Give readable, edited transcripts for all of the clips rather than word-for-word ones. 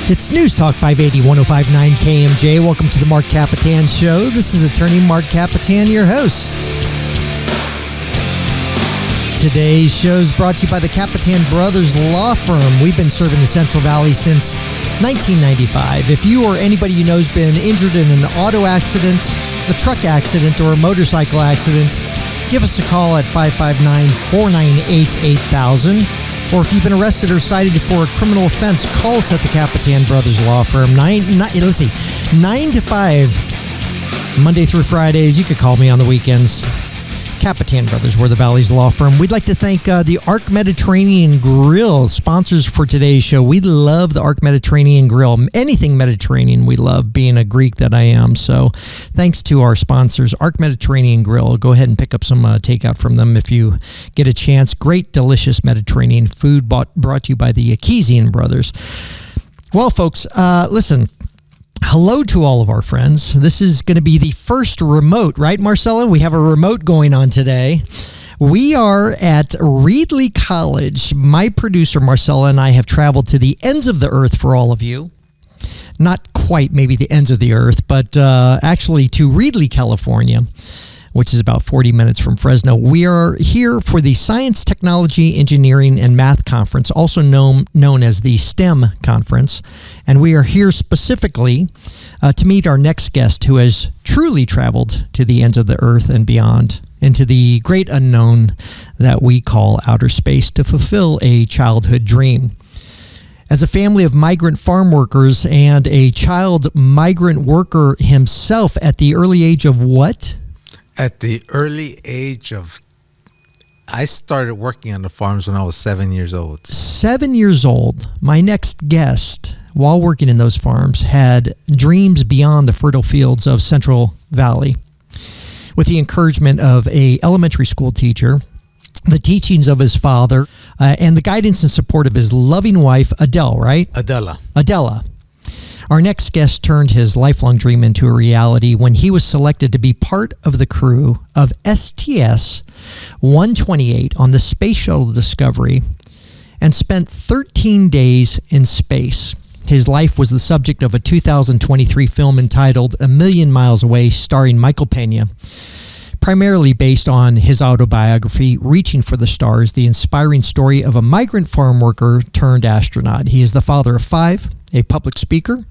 It's News Talk 580 1059 KMJ. Welcome to the Marc Kapetan Show. This is attorney Marc Kapetan, your host. Today's show is brought to you by the Kapetan Brothers Law Firm. We've been serving the Central Valley since 1995. If you or anybody you know has been injured in an auto accident, a truck accident, or a motorcycle accident, give us a call at 559-498-8000. Or if you've been arrested or cited for a criminal offense, call us at the Kapetan Brothers Law Firm. 9 to 5, Monday through Fridays. You could call me on the weekends. Kapetan Brothers, we're the Valley's law firm. We'd like to thank the Arc Mediterranean Grill, sponsors for today's show. We love the Arc Mediterranean Grill. Anything Mediterranean we love, being a Greek that I am. So thanks to our sponsors, Arc Mediterranean Grill. Go ahead and pick up some takeout from them if you get a chance. Great, delicious Mediterranean food brought to you by the Akisian brothers. Well, folks, listen. Hello to all of our friends. This is going to be the first remote, right, Marcella? We have a remote going on today. We are at Reedley College. My producer, Marcella, and I have traveled to the ends of the earth for all of you. Not quite maybe the ends of the earth, but actually to Reedley, California, which is about 40 minutes from Fresno. We are here for the Science, Technology, Engineering, and Math Conference, also known as the STEM Conference. And we are here specifically to meet our next guest who has truly traveled to the ends of the earth and beyond, into the great unknown that we call outer space to fulfill a childhood dream. As a family of migrant farm workers and a child migrant worker himself at the early age of what? At the early age of, I started working on the farms when I was 7 years old. 7 years old. My next guest, while working in those farms, had dreams beyond the fertile fields of Central Valley. With the encouragement of an elementary school teacher, the teachings of his father, and the guidance and support of his loving wife, Adele, right? Adela. Our next guest turned his lifelong dream into a reality when he was selected to be part of the crew of STS-128 on the Space Shuttle Discovery and spent 13 days in space. His life was the subject of a 2023 film entitled A Million Miles Away, starring Michael Pena, primarily based on his autobiography, Reaching for the Stars, the inspiring story of a migrant farm worker turned astronaut. He is the father of 5, a public speaker,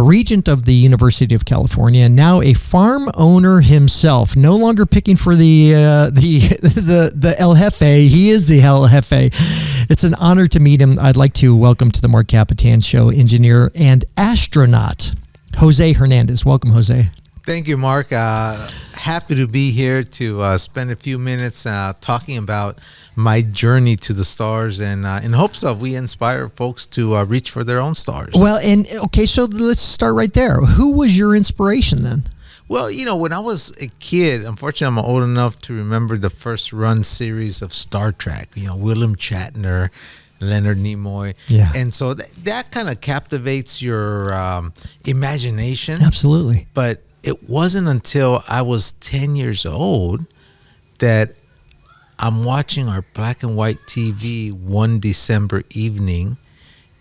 regent of the University of California, and now a farm owner himself. No longer picking for the El Jefe. He is the El Jefe. It's an honor to meet him. I'd like to welcome to the Marc Kapetan Show engineer and astronaut, José Hernández. Welcome, José. Thank you, Mark. Happy to be here to spend a few minutes talking about my journey to the stars, and in hopes of we inspire folks to reach for their own stars. Well, and okay, so let's start right there. Who was your inspiration then? Well, you know, when I was a kid, unfortunately, I'm old enough to remember the first run series of Star Trek. You know, William Shatner, Leonard Nimoy. Yeah. And so that kind of captivates your imagination. Absolutely. But it wasn't until I was 10 years old that I'm watching our black and white TV one December evening,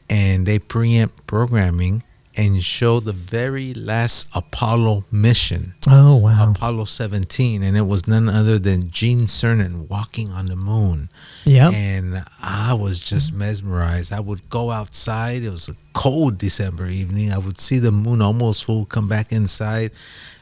and they preempt programming and show the very last Apollo mission. Oh, wow. Apollo 17, and it was none other than Gene Cernan walking on the moon. Yeah. And I was just mesmerized. I would go outside. It was a cold December evening. I would see the moon almost full, come back inside,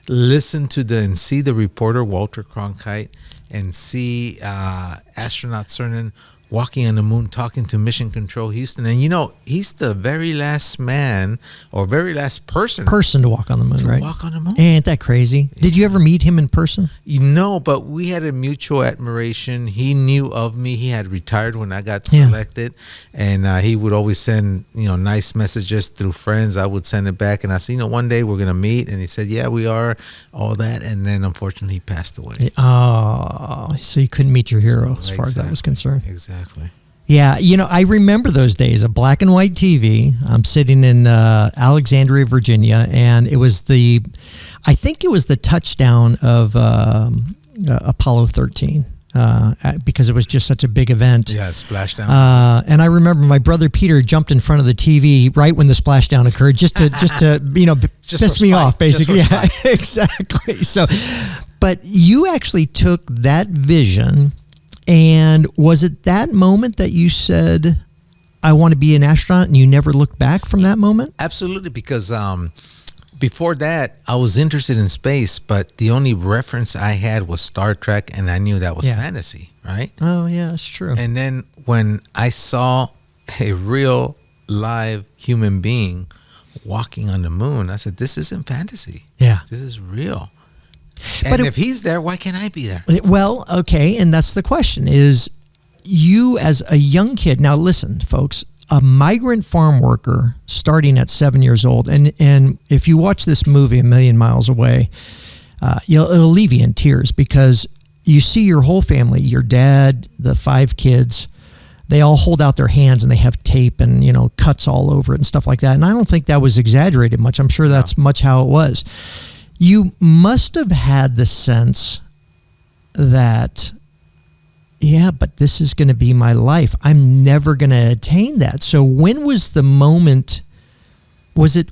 listen to and see the reporter, Walter Cronkite, and see astronaut Cernan walking on the moon, talking to Mission Control Houston. And, you know, he's the very last man or very last person to walk on the moon, right? Walk on the moon. Ain't that crazy? Yeah. Did you ever meet him in person? You know, but we had a mutual admiration. He knew of me. He had retired when I got selected. Yeah. And he would always send, you know, nice messages through friends. I would send it back. And I said, you know, one day we're going to meet. And he said, yeah, we are, all that. And then, unfortunately, he passed away. Oh, so you couldn't meet your hero as far as that was concerned. Exactly. Yeah, you know, I remember those days of black and white TV. I'm sitting in Alexandria, Virginia, and it was I think it was the touchdown of Apollo 13. because it was just such a big event. Yeah, splashdown. And I remember my brother Peter jumped in front of the TV right when the splashdown occurred, just to piss me off, basically. Yeah, exactly. So, but you actually took that vision, and was it that moment that you said, I want to be an astronaut, and you never looked back from that moment? Absolutely, because before that, I was interested in space, but the only reference I had was Star Trek, and I knew that was fantasy, right? Oh, yeah, that's true. And then when I saw a real, live human being walking on the moon, I said, this isn't fantasy. Yeah. This is real. And if he's there, why can't I be there? Well, okay, and that's the question, is you as a young kid, now listen, folks, a migrant farm worker starting at 7 years old, and if you watch this movie, A Million Miles Away, it'll leave you in tears, because you see your whole family, your dad, the 5 kids, they all hold out their hands and they have tape and, cuts all over it and stuff like that. And I don't think that was exaggerated much. I'm sure that's much how it was. You must have had the sense that, yeah, but this is going to be my life. I'm never going to attain that. So when was the moment? Was it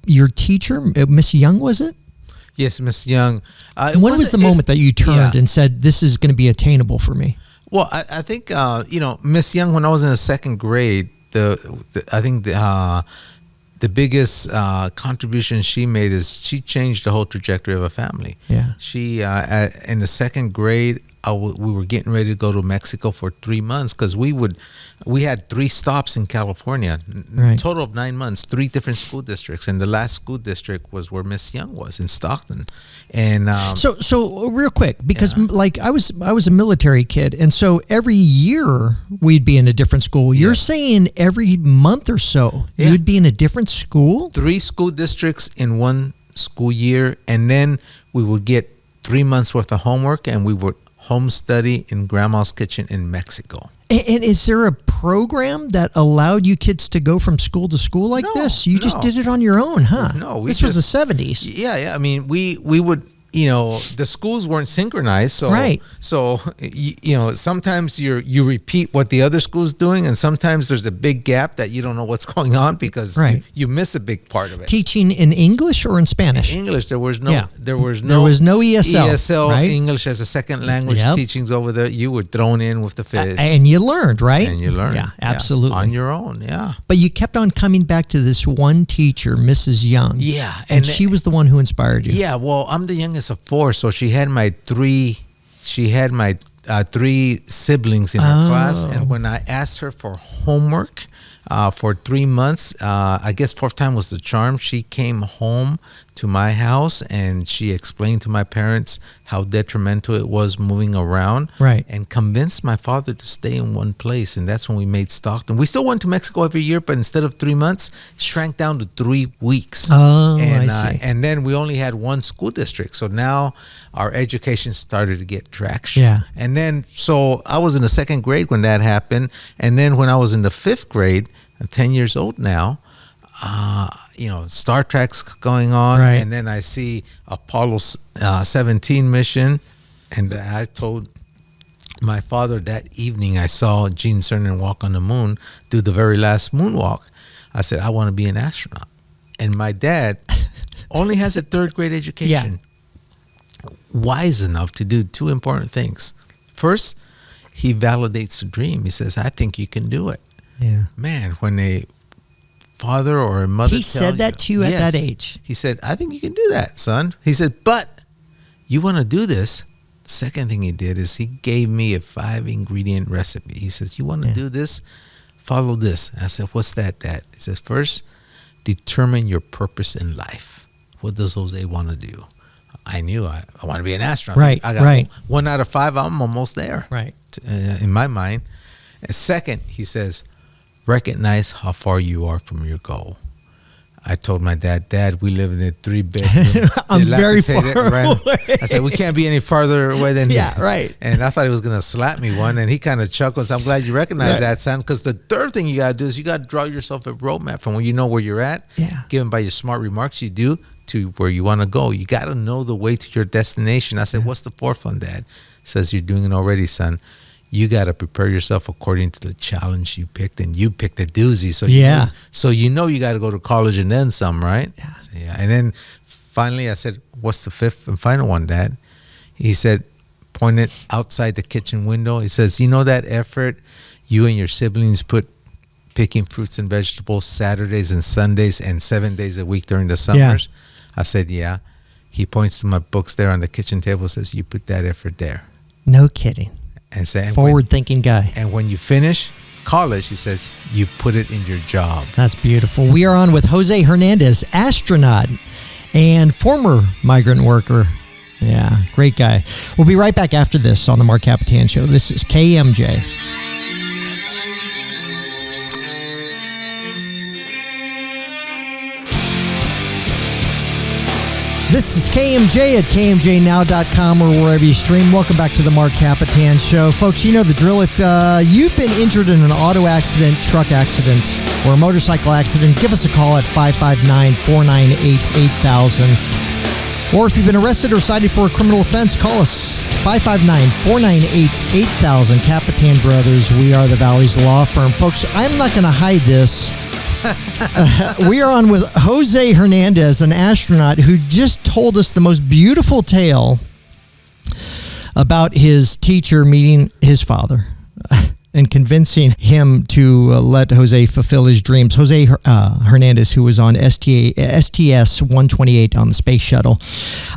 your teacher, Miss Young, was it? Yes, Miss Young. When was the moment that you turned and said, this is going to be attainable for me? Well, I think, Miss Young, when I was in the second grade, I think the biggest contribution she made is she changed the whole trajectory of a family. Yeah. She, in the second grade, we were getting ready to go to Mexico for 3 months, because we had 3 stops in California, total of 9 months, 3 different school districts, and the last school district was where Miss Young was, in Stockton. And so real quick, because like I was a military kid, and so every year we'd be in a different school. You're saying every month or so you'd be in a different school? 3 school districts in 1 school year, and then we would get 3 months worth of homework, and we would home study in Grandma's kitchen in Mexico. And is there a program that allowed you kids to go from school to school like this? You just did it on your own, huh? No, this was the 70s. Yeah. I mean, we would, the schools weren't synchronized, so So sometimes you repeat what the other school's doing, and sometimes there's a big gap that you don't know what's going on, because you miss a big part of it. Teaching in English or in Spanish? In English. There was no ESL, English as a second language teachings over there. You were thrown in with the fish, and you learned, right? And you learned, absolutely, on your own, But you kept on coming back to this one teacher, Mrs. Young, and she was the one who inspired you. Yeah, well, I'm the youngest of 4, so she had my 3 siblings in her class, and when I asked her for homework for 3 months, I guess 4th time was the charm. She came home to my house, and she explained to my parents how detrimental it was moving around, and convinced my father to stay in one place, and that's when we made Stockton. We still went to Mexico every year, but instead of 3 months, shrank down to 3 weeks. I see. And then we only had 1 school district, so now our education started to get traction. Yeah. And then, so I was in the 2nd grade when that happened, and then when I was in the 5th grade, I'm 10 years old now, Star Trek's going on, and then I see Apollo 17 mission, and I told my father that evening I saw Gene Cernan walk on the moon, do the very last moonwalk. I said, I want to be an astronaut. And my dad only has a 3rd grade education, wise enough to do 2 important things. First, he validates the dream. He says, I think you can do it. Yeah. Man, when a father or a mother said that to you at that age. He said, I think you can do that, son. He said, but you want to do this. The second thing he did is he gave me a 5-ingredient recipe. He says, you want to do this? Follow this. I said, what's that, Dad? He says, first, determine your purpose in life. What does Jose want to do? I knew I want to be an astronaut. I got 1 out of 5. I'm almost there. In my mind. And second, he says, recognize how far you are from your goal. I told my dad, we live in a 3-bedroom. I'm very far away. I said, we can't be any farther away than here. Right. And I thought he was going to slap me one, and he kind of chuckled. So I'm glad you recognize that, son, because the third thing you got to do is you got to draw yourself a roadmap from where you know where you're at, given by your smart remarks you do, to where you want to go. You got to know the way to your destination. I said, what's the 4th one, Dad? says, you're doing it already, son. You got to prepare yourself according to the challenge you picked, and you picked a doozy. So you know you got to go to college and then some, right? Yeah. So, and then finally I said, what's the fifth and final one, Dad? He said, pointed outside the kitchen window. He says, you know that effort you and your siblings put picking fruits and vegetables Saturdays and Sundays and 7 days a week during the summers? Yeah. I said, yeah. He points to my books there on the kitchen table, says, you put that effort there. No kidding. And say, forward-thinking guy. And when you finish college, he says, you put it in your job. That's beautiful. We are on with José Hernández, astronaut and former migrant worker. Yeah, great guy. We'll be right back after this on the Marc Kapetan Show. This is KMJ. This is KMJ at KMJNow.com or wherever you stream. Welcome back to the Marc Kapetan Show. Folks, you know the drill. If you've been injured in an auto accident, truck accident, or a motorcycle accident, give us a call at 559-498-8000. Or if you've been arrested or cited for a criminal offense, call us 559-498-8000. Kapetan Brothers, we are the Valley's law firm. Folks, I'm not going to hide this. We are on with José Hernández, an astronaut who just told us the most beautiful tale about his teacher meeting his father and convincing him to let Jose fulfill his dreams. José Hernández, who was on STS-128 on the space shuttle.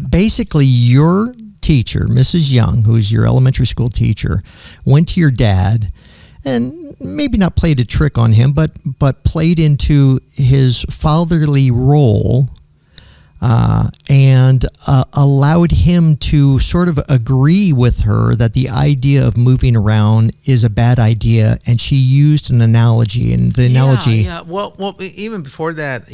Basically, your teacher, Mrs. Young, who is your elementary school teacher, went to your dad and maybe not played a trick on him, but played into his fatherly role and allowed him to sort of agree with her that the idea of moving around is a bad idea, and she used an analogy. And the analogy, yeah. Well, even before that,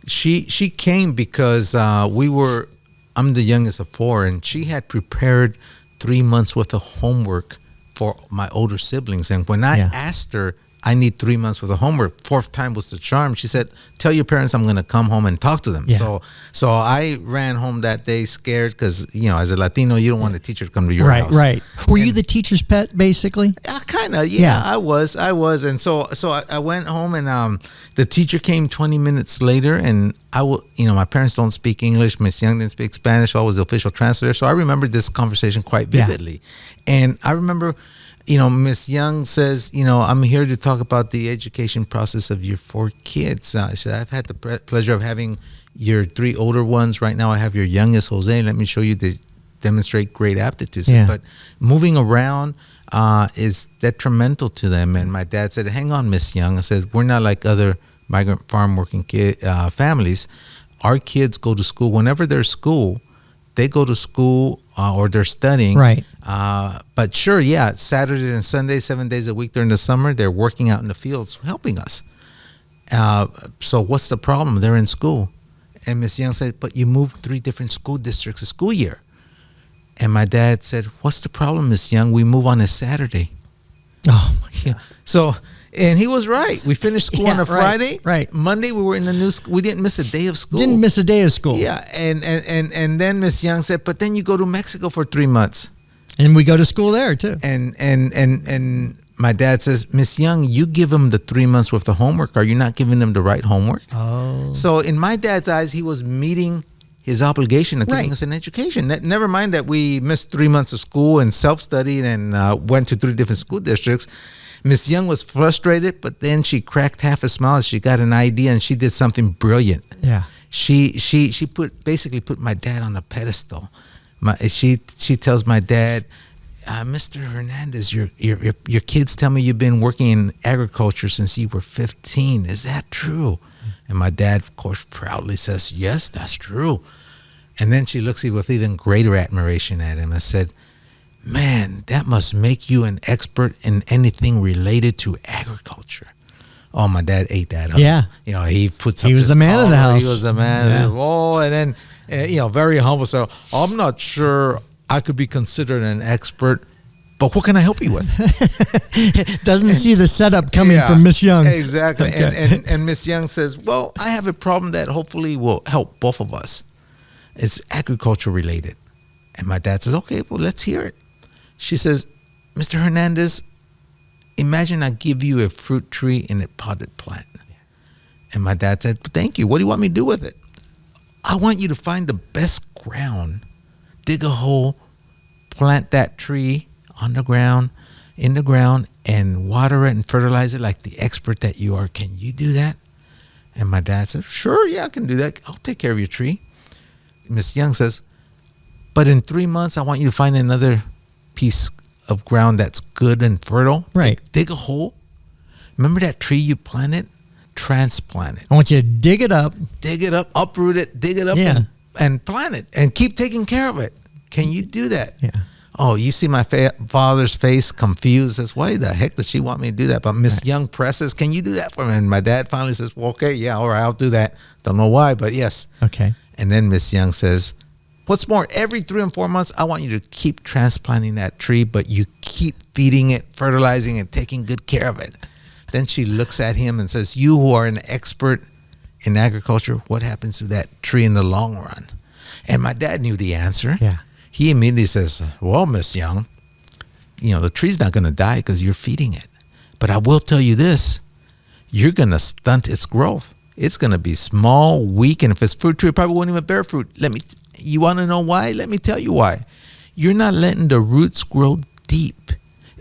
she came because I'm the youngest of four, and she had prepared 3 months worth of homework for my older siblings. And when I asked her, I need 3 months worth of homework, fourth time was the charm. She said, tell your parents I'm going to come home and talk to them. Yeah. So I ran home that day scared because, as a Latino, you don't want a teacher to come to your house. Right. Were you the teacher's pet, basically? Kind of, yeah. I was. And so I went home, and the teacher came 20 minutes later, and my parents don't speak English. Miss Young didn't speak Spanish. So I was the official translator. So I remember this conversation quite vividly. Yeah. And I remember, Miss Young says, I'm here to talk about the education process of your 4 kids. I've had the pleasure of having your 3 older ones. Right now I have your youngest, Jose. Let me show you to demonstrate great aptitudes. Yeah. But moving around is detrimental to them. And my dad said, hang on, Miss Young. I said, we're not like other migrant farm working families. Our kids go to school. Whenever there's school, they go to school or they're studying. Right. But sure, Saturdays and Sundays, 7 days a week during the summer, they're working out in the fields helping us. So what's the problem? They're in school. And Miss Young said, but you moved 3 different school districts a school year. And my dad said, what's the problem, Miss Young? We move on a Saturday. Oh, my God. So, and he was right. We finished school on a Friday. Right. Monday, we were in the new school. We didn't miss a day of school. Didn't miss a day of school. Yeah. And then Miss Young said, but then you go to Mexico for 3 months. And we go to school there, too. And my dad says, Miss Young, you give them the 3 months worth of homework. Are you not giving them the right homework? Oh. So in my dad's eyes, he was meeting his obligation of giving us an education. Never mind that we missed 3 months of school and self-studied and went to 3 different school districts. Miss Young was frustrated, but then she cracked half a smile as she got an idea, and she did something brilliant. Yeah. She basically put my dad on a pedestal. She tells my dad, Mr. Hernandez, your kids tell me you've been working in agriculture since you were 15. Is that true? And my dad, of course, proudly says, yes, that's true. And then she looks with even greater admiration at him and said, man, that must make you an expert in anything related to agriculture. Oh, my dad ate that up. Yeah. He puts up He was the man of the house. He was the man. Yeah. Oh, and then, very humble. So I'm not sure I could be considered an expert, but what can I help you with? Doesn't see the setup coming from Miss Young. Exactly. Okay. And Miss Young says, well, I have a problem that hopefully will help both of us. It's agriculture related. And my dad says, okay, well, let's hear it. She says, Mr. Hernandez, imagine I give you a fruit tree in a potted plant. And my dad said, thank you. What do you want me to do with it? I want you to find the best ground, dig a hole, plant that tree on the ground, in the ground, and water it and fertilize it like the expert that you are. Can you do that? And my dad said, sure, yeah, I can do that. I'll take care of your tree. Miss Young says, but in 3 months, I want you to find another piece of ground that's good and fertile. Right. Dig a hole. Remember that tree you planted? Transplant it. I want you to dig it up, uproot it, dig it up, and plant it, and keep taking care of it. Can you do that? Yeah. Oh, you see my father's face confused. Says, why the heck does she want me to do that? But Miss Young presses, can you do that for me? And my dad finally says, well, okay, yeah, all right, I'll do that. Don't know why, but yes. Okay. And then Miss Young says, what's more, every 3 and 4 months, I want you to keep transplanting that tree, but you keep feeding it, fertilizing it, taking good care of it. Then she looks at him and says, you who are an expert in agriculture, what happens to that tree in the long run? And my dad knew the answer. Yeah. He immediately says, well, Miss Young, the tree's not going to die because you're feeding it. But I will tell you this, you're going to stunt its growth. It's going to be small, weak, and if it's fruit tree, it probably won't even bear fruit. You want to know why? Let me tell you why. You're not letting the roots grow deep.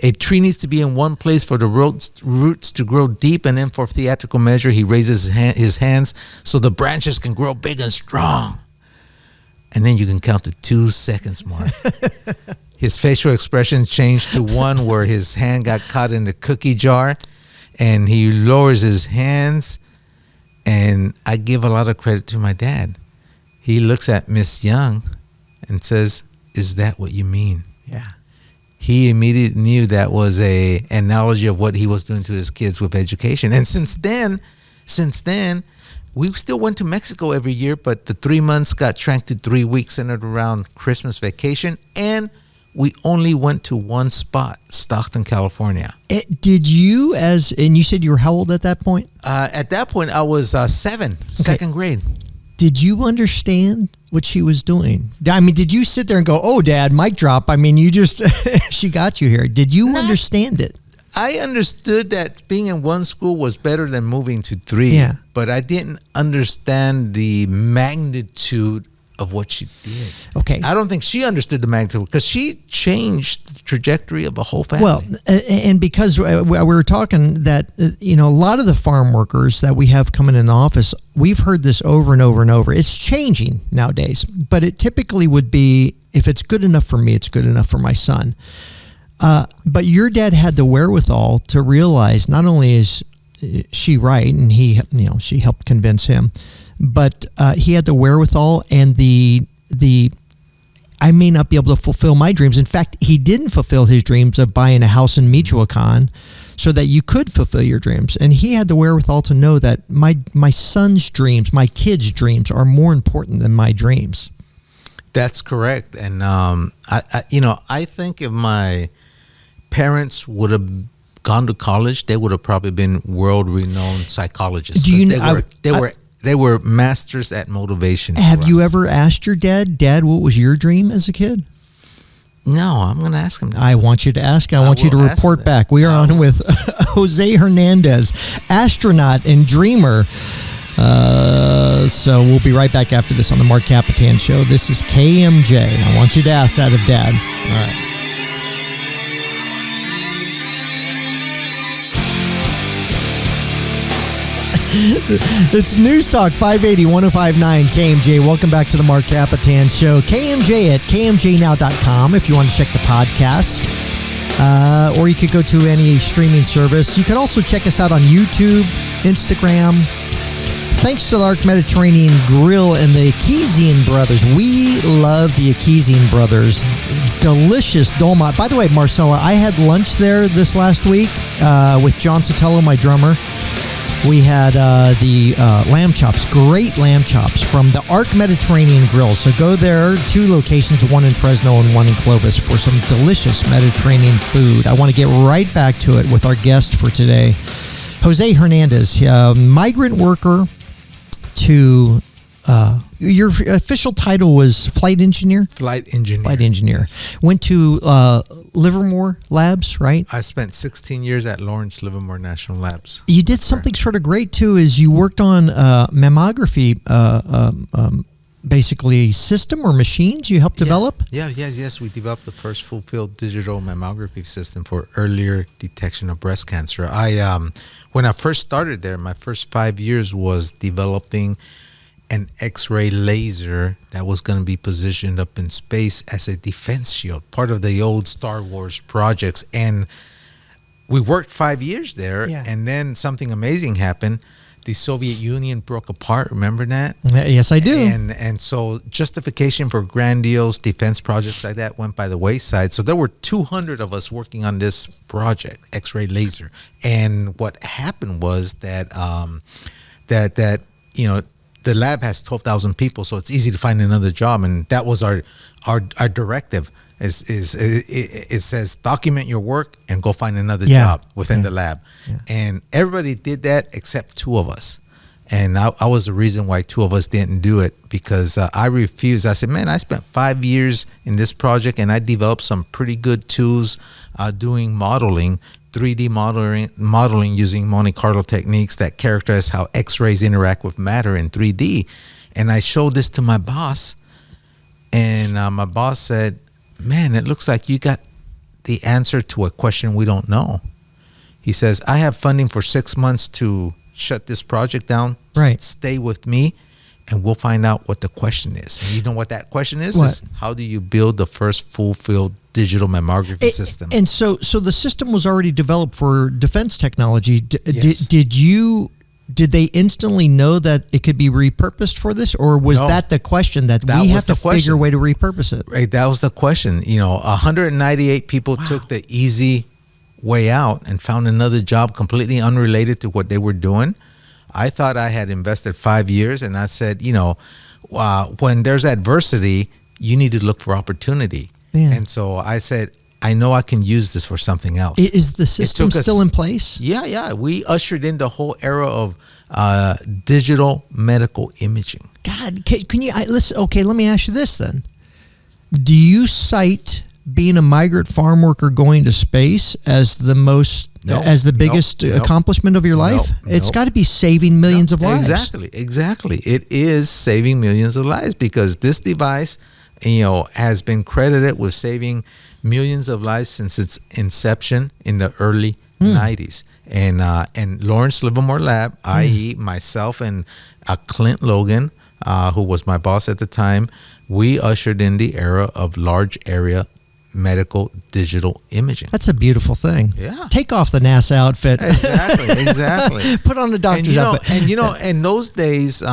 A tree needs to be in one place for the roots to grow deep, and then for theatrical measure, he raises his hands so the branches can grow big and strong. And then you can count to 2 seconds, Mark. His facial expression changed to one where his hand got caught in the cookie jar, and he lowers his hands, and I give a lot of credit to my dad. He looks at Miss Young and says, is that what you mean? Yeah. He immediately knew that was an analogy of what he was doing to his kids with education. And since then, we still went to Mexico every year, but the 3 months got shrank to 3 weeks centered around Christmas vacation. And we only went to one spot, Stockton, California. Did you, and you said you were how old at that point? At that point, I was second grade. Did you understand what she was doing? I mean, did you sit there and go, oh, Dad, mic drop? I mean, you just, she got you here. Did you understand it? I understood that being in one school was better than moving to 3. Yeah. But I didn't understand the magnitude of what she did. Okay. I don't think she understood the magnitude because she changed the trajectory of a whole family. Well, and because we were talking that, a lot of the farm workers that we have coming in the office, we've heard this over and over and over. It's changing nowadays, but it typically would be, if it's good enough for me, it's good enough for my son. But your dad had the wherewithal to realize not only is she right, and she helped convince him, but he had the wherewithal and the I may not be able to fulfill my dreams. In fact, he didn't fulfill his dreams of buying a house in Michoacan so that you could fulfill your dreams. And he had the wherewithal to know that my son's dreams, my kids' dreams are more important than my dreams. That's correct. And I think if my parents would have gone to college, they would have probably been world-renowned psychologists. They were masters at motivation. Have you ever asked your dad, what was your dream as a kid? No, I'm going to ask him. I want you to ask. I want you to report back. We are on with José Hernández, astronaut and dreamer. So we'll be right back after this on the Marc Kapetan Show. This is KMJ. I want you to ask that of Dad. All right. It's News Talk 580 1059 KMJ. Welcome back to the Marc Kapetan Show. KMJ at KMJnow.com if you want to check the podcast. Or you could go to any streaming service. You can also check us out on YouTube, Instagram. Thanks to the Arc Mediterranean Grill and the Akizian Brothers. We love the Akizian Brothers. Delicious dolma. By the way, Marcella, I had lunch there this last week with John Sotelo, my drummer. We had the lamb chops, great lamb chops from the Arc Mediterranean Grill. So go there, 2 locations, one in Fresno and one in Clovis for some delicious Mediterranean food. I want to get right back to it with our guest for today, José Hernández, migrant worker to your official title was flight engineer? Flight engineer. Flight engineer. Yes. Went to Livermore Labs, right? I spent 16 years at Lawrence Livermore National Labs. You did something sort of great too, is you worked on mammography, basically system or machines you helped develop? Yes. We developed the first full-field digital mammography system for earlier detection of breast cancer. When I first started there, my first 5 years was developing an X-ray laser that was going to be positioned up in space as a defense shield, part of the old Star Wars projects. And we worked 5 years there, and then something amazing happened. The Soviet Union broke apart. Remember that? Yes, I do. And so justification for grandiose defense projects like that went by the wayside. So there were 200 of us working on this project, X-ray laser. And what happened was that the lab has 12,000 people, so it's easy to find another job. And that was our directive. It says document your work and go find another job within the lab. And everybody did that except two of us. And I was the reason why two of us didn't do it, because I refused. I said, man, I spent 5 years in this project and I developed some pretty good tools doing modeling, 3D modeling using Monte Carlo techniques that characterize how X-rays interact with matter in 3D. And I showed this to my boss, and my boss said, man, it looks like you got the answer to a question we don't know. He says, I have funding for 6 months to shut this project down. Right. Stay with me and we'll find out what the question is. And you know what that question is? What? Is how do you build the first full-field digital mammography system? And so the system was already developed for defense technology. Yes. Did they instantly know that it could be repurposed for this, or was that the question that we have to figure a way to repurpose it? Right, that was the question. 198 people took the easy way out and found another job completely unrelated to what they were doing. I thought I had invested 5 years, and I said, when there's adversity, you need to look for opportunity. Man. And so I said, I know I can use this for something else. Is the system still in place? Yeah. We ushered in the whole era of digital medical imaging. God, can you listen? Okay, let me ask you this then. Do you cite being a migrant farm worker going to space as the biggest accomplishment of your life? It's got to be saving millions of lives. Exactly. It is saving millions of lives, because this device, has been credited with saving millions of lives since its inception in the early 90s. And Lawrence Livermore Lab, i.e. myself and Clint Logan, who was my boss at the time, we ushered in the era of large area medical digital imaging. That's a beautiful thing. Yeah. Take off the NASA outfit. Exactly. Put on the doctor's outfit. And in those days,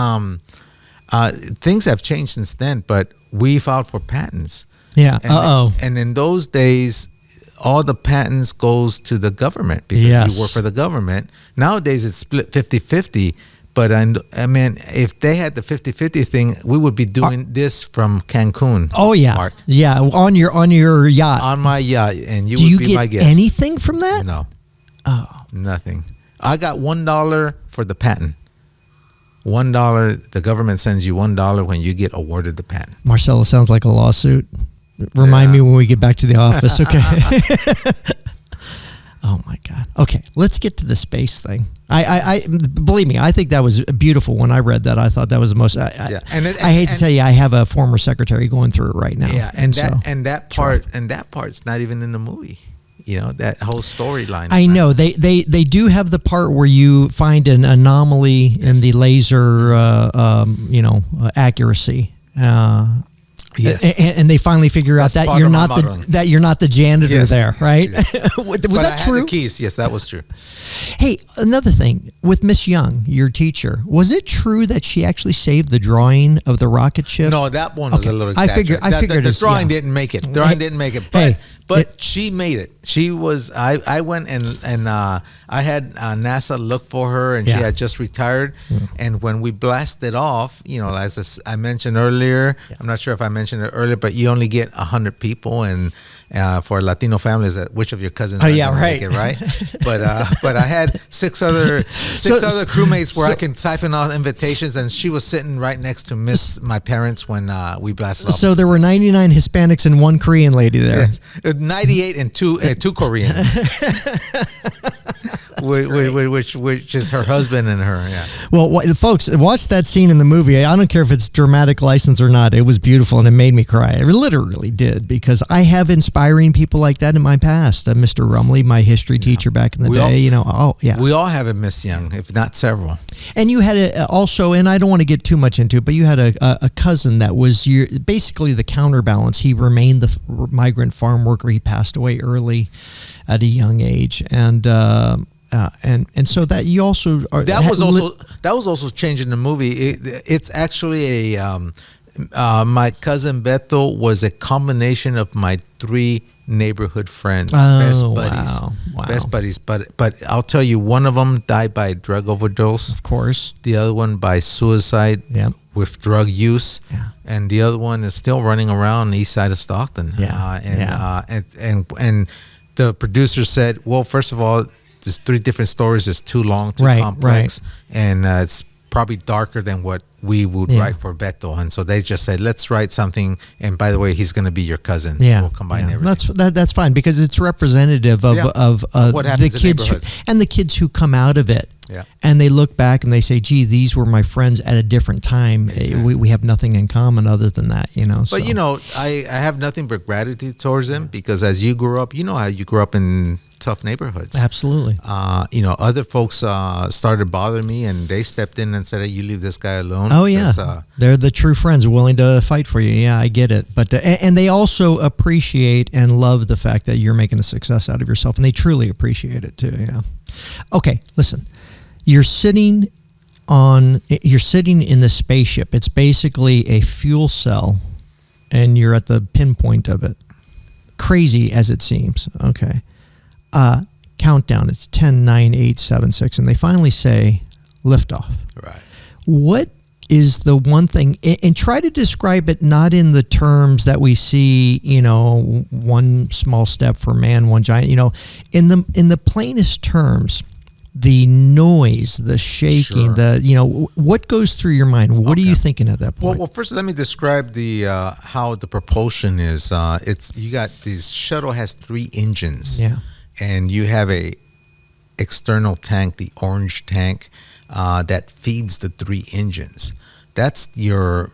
things have changed since then, but we filed for patents. Yeah. And in those days, all the patents goes to the government, because you work for the government. Nowadays, it's split 50-50. But I mean, if they had the 50-50 thing, we would be doing this from Cancun. Oh yeah, Mark. Yeah, on your yacht. On my yacht, and you Do would you be get my guest. anything from that? No. Oh, nothing. I got $1 for the patent. $1. The government sends you $1 when you get awarded the patent. Marcelo, sounds like a lawsuit. Remind me when we get back to the office, okay? Oh my God. Okay, let's get to the space thing. I believe me, I think that was beautiful. When I read that, I thought that was the most. I hate to tell you, I have a former secretary going through it right now. Yeah, and that part's not even in the movie. That whole storyline. I know they do have the part where you find an anomaly in the laser, accuracy. Yes, and they finally figure out that you're not the janitor there, right? Yes. Was that true? Had the keys. Yes, that was true. Hey, another thing with Miss Young, your teacher, was it true that she actually saved the drawing of the rocket ship? No, that one was a little exaggerated. I figured the drawing didn't make it. The drawing didn't make it, but she made it. She was. I went and I had NASA look for her, and she had just retired. And when we blasted off, as I mentioned earlier, I'm not sure if I mentioned it earlier, but you only get 100 people, and for Latino families, which of your cousins? Make it, right? But I had six other crewmates where I can siphon off invitations, and she was sitting right next to my parents when we blasted off. So there were 99 Hispanics and one Korean lady there. Yes. 98 and two Koreans. which is her husband and her. Yeah. Well, folks, watch that scene in the movie. I don't care if it's dramatic license or not. It was beautiful, and it made me cry. It literally did, because I have inspiring people like that in my past. Mr. Rumley, my history teacher back in the day. We all have a Miss Young, if not several. And you had also, and I don't want to get too much into it, but you had a cousin that was basically the counterbalance. He remained the migrant farm worker. He passed away early at a young age, and so that you also that was also changing the movie. It's actually my cousin Beto was a combination of my three neighborhood friends, best buddies. But I'll tell you, one of them died by drug overdose, of course. The other one by suicide with drug use, and the other one is still running around the east side of Stockton. And the producer said, well, first of all, there's three different stories. It's too long, too complex, and it's probably darker than what we would write for Beto. And so they just said, let's write something. And by the way, he's going to be your cousin. Yeah, we'll combine everything. That's fine, because it's representative of what happens the kids and the kids who come out of it. Yeah. And they look back and they say, gee, these were my friends at a different time. Exactly. We have nothing in common other than that, But, I have nothing but gratitude towards them, because as you grew up, how you grew up in tough neighborhoods. Absolutely. Other folks started bothering me, and they stepped in and said, hey, you leave this guy alone. Oh, yeah. They're the true friends willing to fight for you. Yeah, I get it. But and they also appreciate and love the fact that you're making a success out of yourself, and they truly appreciate it too. Yeah. Okay, listen. You're sitting in the spaceship. It's basically a fuel cell, and you're at the pinpoint of it. Crazy as it seems. Okay. Countdown. It's 10, 9, 8, 7, 6, and they finally say liftoff. Right. What is the one thing, and try to describe it not in the terms that we see, one small step for man, one giant, in the plainest terms. The noise, the shaking, what goes through your mind? What are you thinking at that point? Well, first let me describe how the propulsion is. This shuttle has 3 engines. Yeah. And you have a external tank, the orange tank, that feeds the 3 engines. That's your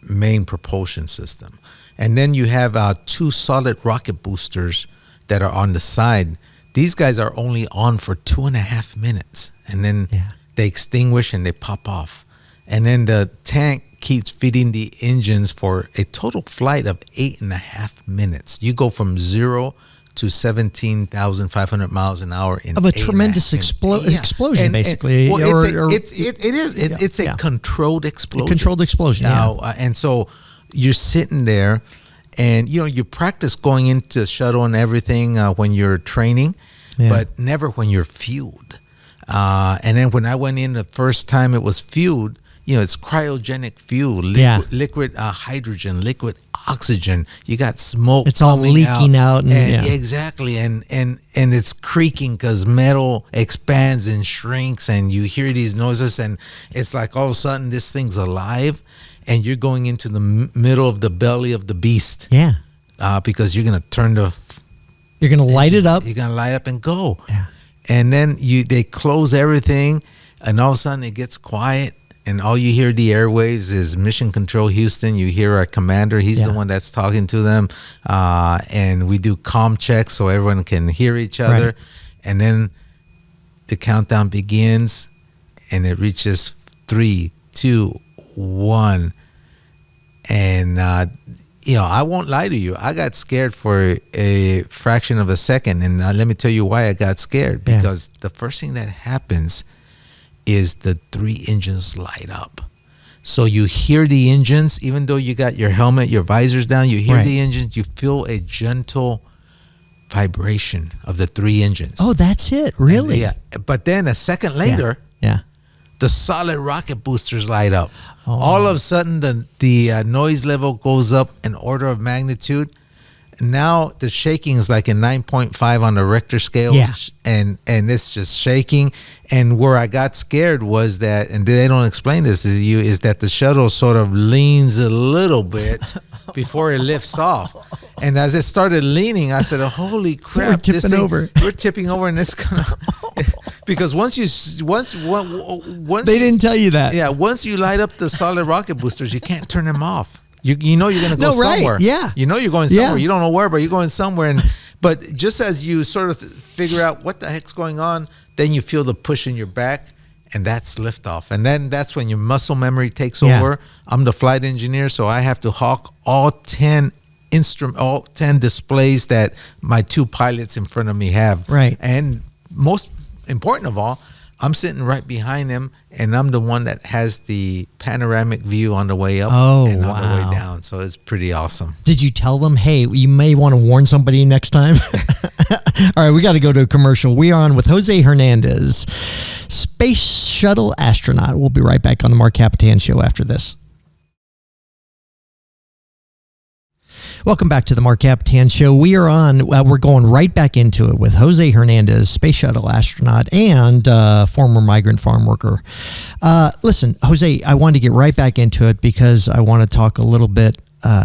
main propulsion system. And then you have 2 solid rocket boosters that are on the side. These guys are only on for 2.5 minutes, and then they extinguish and they pop off. And then the tank keeps feeding the engines for a total flight of 8.5 minutes. You go from 0 to 17,500 miles an hour in a tremendous explosion, basically. It's a controlled explosion. A controlled explosion. And so you're sitting there, and you practice going into the shuttle and everything when you're training, but never when you're fueled. And then when I went in the first time, it was fueled. It's cryogenic fuel, liquid hydrogen, liquid oxygen. You got smoke. It's all leaking out. Exactly. And it's creaking because metal expands and shrinks, and you hear these noises, and it's like all of a sudden this thing's alive, and you're going into the middle of the belly of the beast. Yeah. Because you're going to you're going to light it up. You're going to light up and go. Yeah. And then they close everything, and all of a sudden it gets quiet. And all you hear the airwaves is Mission Control Houston. You hear our commander. He's the one that's talking to them. And we do comm checks so everyone can hear each other. Right. And then the countdown begins, and it reaches 3, 2, 1. And, I won't lie to you. I got scared for a fraction of a second. And let me tell you why I got scared. Because the first thing that happens is the 3 engines light up. So you hear the engines, even though you got your helmet, your visors down, you hear the engines, you feel a gentle vibration of the 3 engines. Oh, that's it. Really? And, yeah. But then a second later, Yeah. the solid rocket boosters light up. Oh. All of a sudden, the noise level goes up an order of magnitude. Now the shaking is like a 9.5 on the Richter scale, Yeah. and it's just shaking. And where I got scared was that, and they don't explain this to you, is that the shuttle sort of leans a little bit before it lifts off. And as it started leaning, I said, "Holy crap! We're tipping over. We're tipping over, and it's gonna." Because once They didn't tell you that. yeah, once you light up the solid rocket boosters, you can't turn them off. You know you're going to go somewhere. Yeah. You know you're going somewhere. Yeah. You don't know where, but you're going somewhere. But just as you sort of figure out what the heck's going on, then you feel the push in your back, and that's liftoff. And then that's when your muscle memory takes over. I'm the flight engineer, so I have to hawk all 10 displays that my 2 pilots in front of me have. Right. And most important of all, I'm sitting right behind him, and I'm the one that has the panoramic view on the way up and on the way down. So it's pretty awesome. Did you tell them, hey, you may want to warn somebody next time? All right, we got to go to a commercial. We are on with José Hernández, Space Shuttle astronaut. We'll be right back on the Marc Kapetan Show after this. Welcome back to the Marc Kapetan Show. We are on, we're going right back into it with José Hernández, Space Shuttle astronaut and former migrant farm worker. Listen, Jose, I wanted to get right back into it because I want to talk a little bit.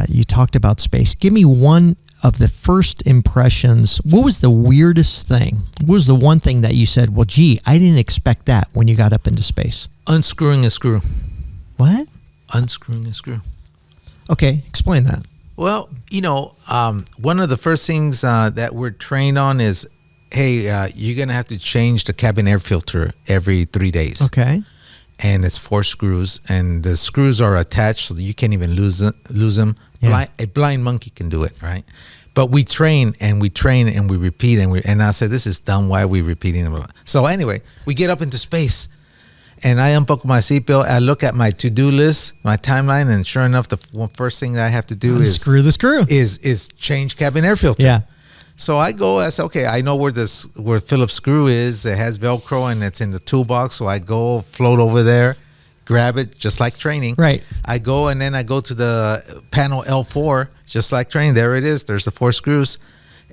You talked about space. Give me one of the first impressions. What was the weirdest thing? What was the one thing that you said, well, gee, I didn't expect that when you got up into space? Unscrewing a screw. What? Unscrewing a screw. Okay, explain that. Well, one of the first things that we're trained on is, hey, you're going to have to change the cabin air filter every 3 days. Okay. And it's 4 screws, and the screws are attached so that you can't even lose them. Yeah. A blind monkey can do it, right? But we train and we repeat and I said, this is dumb. Why are we repeating it? So anyway, we get up into space. And I unbuckle my seatbelt. I look at my to-do list, my timeline, and sure enough, the first thing that I have to do Unscrew the screw. is change cabin air filter. Yeah. So I go. I say, okay, I know where Phillips screw is. It has Velcro and it's in the toolbox. So I go, float over there, grab it, just like training. Right. I go and then I go to the panel L4, just like training. There it is. There's the 4 screws,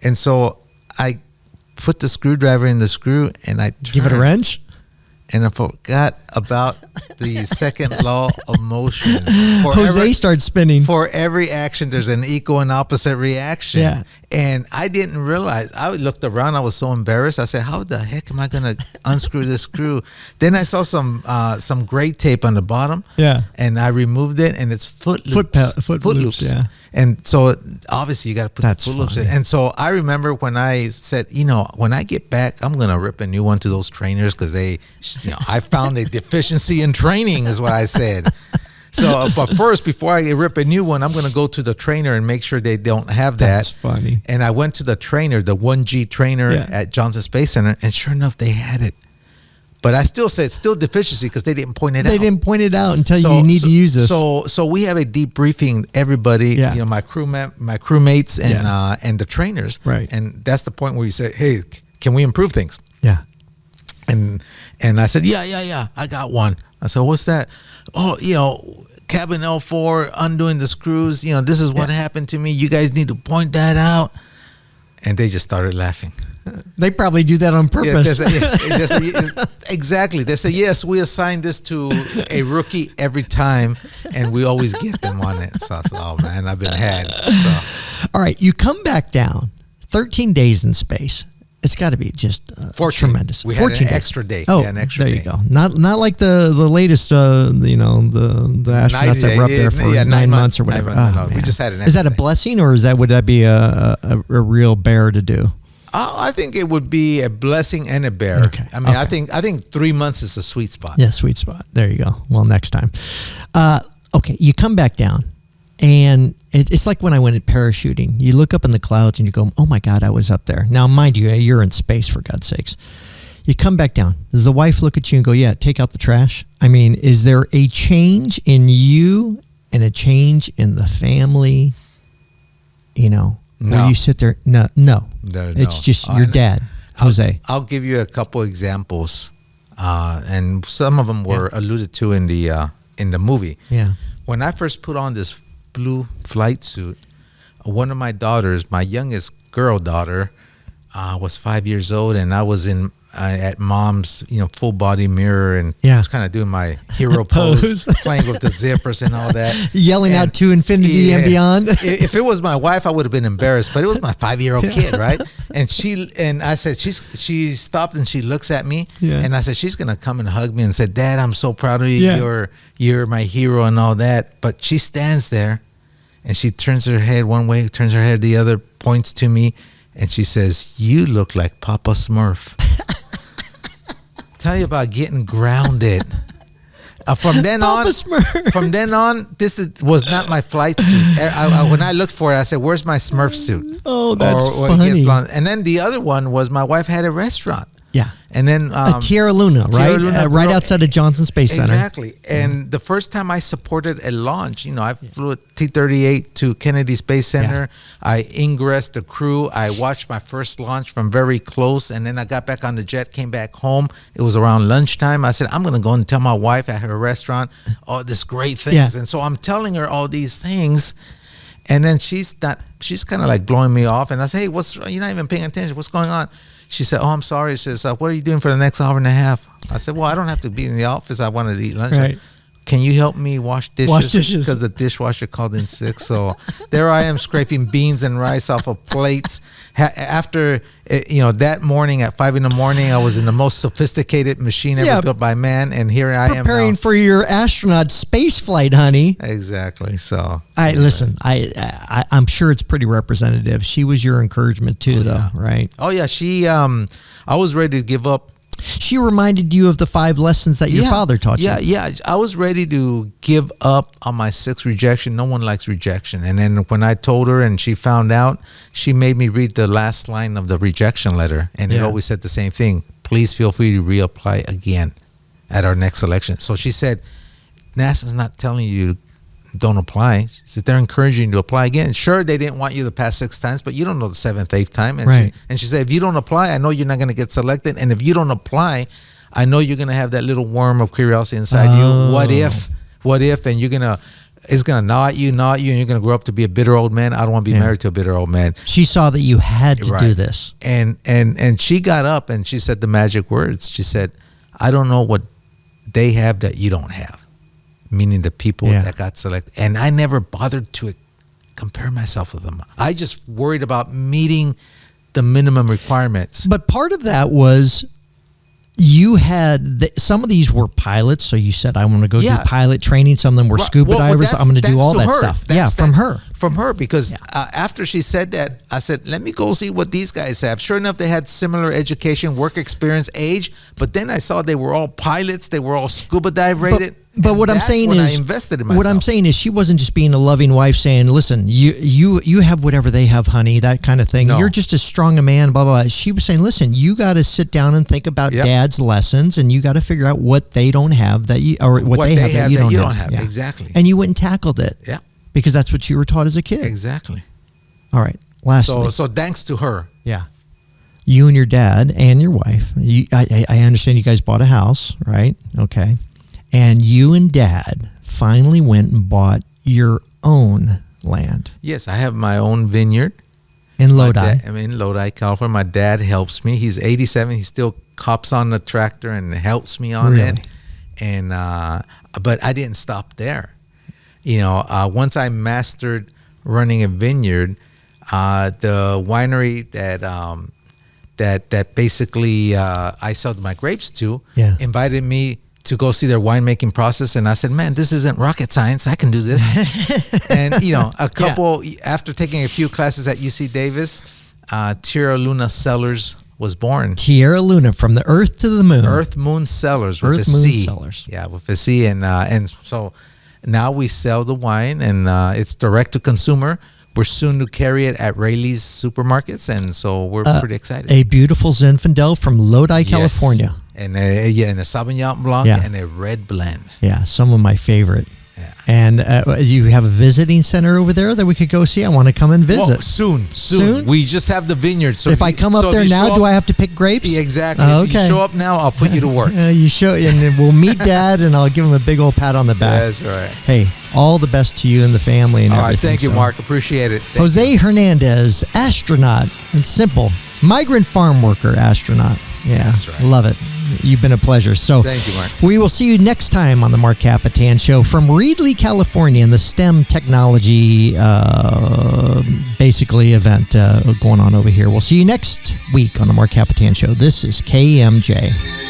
and so I put the screwdriver in the screw and I Give it a wrench. And I forgot about the second law of motion. Jose starts spinning. For every action, there's an equal and opposite reaction. Yeah. And I didn't realize. I looked around. I was so embarrassed. I said, how the heck am I going to unscrew this screw? Then I saw some gray tape on the bottom. Yeah. And I removed it, and it's foot loops. Foot loops, yeah. And so obviously you got to put That's the foot loops in. funny. And so I remember when I said, when I get back, I'm going to rip a new one to those trainers because I found a deficiency in training is what I said. So, but first, before I rip a new one, I'm going to go to the trainer and make sure they don't have that. That's funny. And I went to the trainer, the 1G trainer at Johnson Space Center, and sure enough, they had it. But I still say it's still deficiency because they didn't point it out. They didn't point it out until you need to use this. So we have a debriefing. Everybody, my crewmates and the trainers, right? And that's the point where you say, "Hey, can we improve things?" Yeah. And I said, "Yeah, I got one." I said, "What's that?" Oh, cabin L4 undoing the screws. This is what happened to me. You guys need to point that out. And they just started laughing. They probably do that on purpose. Exactly. They say, yes, we assign this to a rookie every time, and we always get them on it. So I said, oh, man, I've been had. So. All right, you come back down, 13 days in space. It's got to be just tremendous. We had an extra day. Oh, an extra there day. you go. Not like the latest, the astronauts that were up there for 9 months or whatever. No, we just had an extra Is that a blessing, or would that be a real bear to do? I think it would be a blessing and a bear. Okay. I mean, I think 3 months is a sweet spot. Yeah, sweet spot. There you go. Well, next time. Okay, you come back down, and it's like when I went parachuting. You look up in the clouds and you go, oh my God, I was up there. Now, mind you, you're in space, for God's sakes. You come back down. Does the wife look at you and go, yeah, take out the trash? I mean, is there a change in you and a change in the family? Where you sit there? No. It's just your dad, Jose. I'll give you a couple examples, and some of them were alluded to in the movie. Yeah. When I first put on this blue flight suit, one of my daughters, my youngest girl daughter, was 5 years old, and I was at mom's, full body mirror, and I was kind of doing my hero pose, playing with the zippers and all that, yelling out to infinity and beyond. If it was my wife, I would have been embarrassed, but it was my 5-year-old kid, right? And I said, she stopped and she looks at me, and I said, she's gonna come and hug me and said, Dad, I'm so proud of you. You're my hero and all that. But she stands there, and she turns her head one way, turns her head the other, points to me, and she says, "You look like Papa Smurf." Tell you about getting grounded. From then on, this was not my flight suit. When I looked for it, I said, "Where's my Smurf suit?" Oh, that's funny. And then the other one was my wife had a restaurant. Yeah. And then Tierra Luna, right? Right outside of Johnson Space Center. Exactly. And the first time I supported a launch, I flew a T-38 to Kennedy Space Center. I ingressed the crew. I watched my first launch from very close, and then I got back on the jet, came back home. It was around lunchtime. I said, I'm going to go and tell my wife at her restaurant all these great things. And so I'm telling her all these things, and then she's kind of like blowing me off. And I say, hey, you're not even paying attention. What's going on? She said, "Oh, I'm sorry." She says, "What are you doing for the next hour and a half?" I said, "Well, I don't have to be in the office. I wanted to eat lunch." Right. Can you help me wash dishes? Wash dishes. Because the dishwasher called in sick. So there I am scraping beans and rice off of plates. After, that morning at 5 a.m, I was in the most sophisticated machine ever built by man. And here I am now. Preparing for your astronaut space flight, honey. Exactly. So. Listen, I'm sure it's pretty representative. She was your encouragement too, though, right? Oh, yeah. She, I was ready to give up. She reminded you of the 5 lessons that your father taught you. Yeah. I was ready to give up on my 6th rejection. No one likes rejection. And then when I told her and she found out, she made me read the last line of the rejection letter. And it always said the same thing. Please feel free to reapply again at our next election. So she said, NASA's not telling you don't apply. She said they're encouraging you to apply again. Sure, they didn't want you to pass 6 times, but you don't know the 7th, 8th time. And she said, if you don't apply, I know you're not going to get selected. And if you don't apply, I know you're going to have that little worm of curiosity inside you. What if? And it's going to gnaw at you, and you're going to grow up to be a bitter old man. I don't want to be married to a bitter old man. She saw that you had to do this. And she got up and she said the magic words. She said, I don't know what they have that you don't have. Meaning the people that got selected. And I never bothered to compare myself with them. I just worried about meeting the minimum requirements. But part of that was you had, some of these were pilots, so you said, I want to go do pilot training. Some of them were scuba divers. I'm going to do all that stuff. From her. From her, because after she said that, I said, let me go see what these guys have. Sure enough, they had similar education, work experience, age, but then I saw they were all pilots. They were all scuba dive rated. But what I'm saying is, I invested in myself. What I'm saying is, she wasn't just being a loving wife saying, "Listen, you have whatever they have, honey," that kind of thing. No. You're just as strong a man, blah blah blah. She was saying, "Listen, you got to sit down and think about Dad's lessons, and you got to figure out what they don't have that you, or what they have that you don't have." Yeah. Exactly. And you went and tackled it. Yeah. Because that's what you were taught as a kid. Exactly. All right. Lastly, so thanks to her. Yeah. You and your dad and your wife. I understand you guys bought a house, right? Okay. And you and Dad finally went and bought your own land. Yes, I have my own vineyard. In Lodi. I'm in Lodi, California. My dad helps me. He's 87. He still cops on the tractor and helps me on it. And but I didn't stop there. Once I mastered running a vineyard, the winery that basically I sold my grapes to invited me to go see their winemaking process, and I said, man, this isn't rocket science. I can do this. And after taking a few classes at UC Davis, Tierra Luna Cellars was born. Tierra Luna, from the earth to the moon. Earth Moon Cellars with a C. Yeah, with a C. And so now we sell the wine, and it's direct to consumer. We're soon to carry it at Rayleigh's supermarkets, and so we're pretty excited. A beautiful Zinfandel from Lodi, California. And a Sauvignon Blanc and a red blend. Yeah, some of my favorite. Yeah. And you have a visiting center over there that we could go see. I want to come and visit. Whoa, soon. We just have the vineyard. So if I come up there now, do I have to pick grapes? Yeah, exactly. Okay. If you show up now, I'll put you to work. You show, and we'll meet Dad, and I'll give him a big old pat on the back. That's right. Hey, all the best to you and the family and all everything. All right, thank you, Mark. Appreciate it. José Hernández, astronaut. It's simple. Migrant farm worker, astronaut. Yeah, that's right. Love it. You've been a pleasure. So thank you, Mark. We will see you next time on the Marc Kapetan Show from Reedley, California, in the STEM technology basically event going on over here. We'll see you next week on the Marc Kapetan Show. This is KMJ.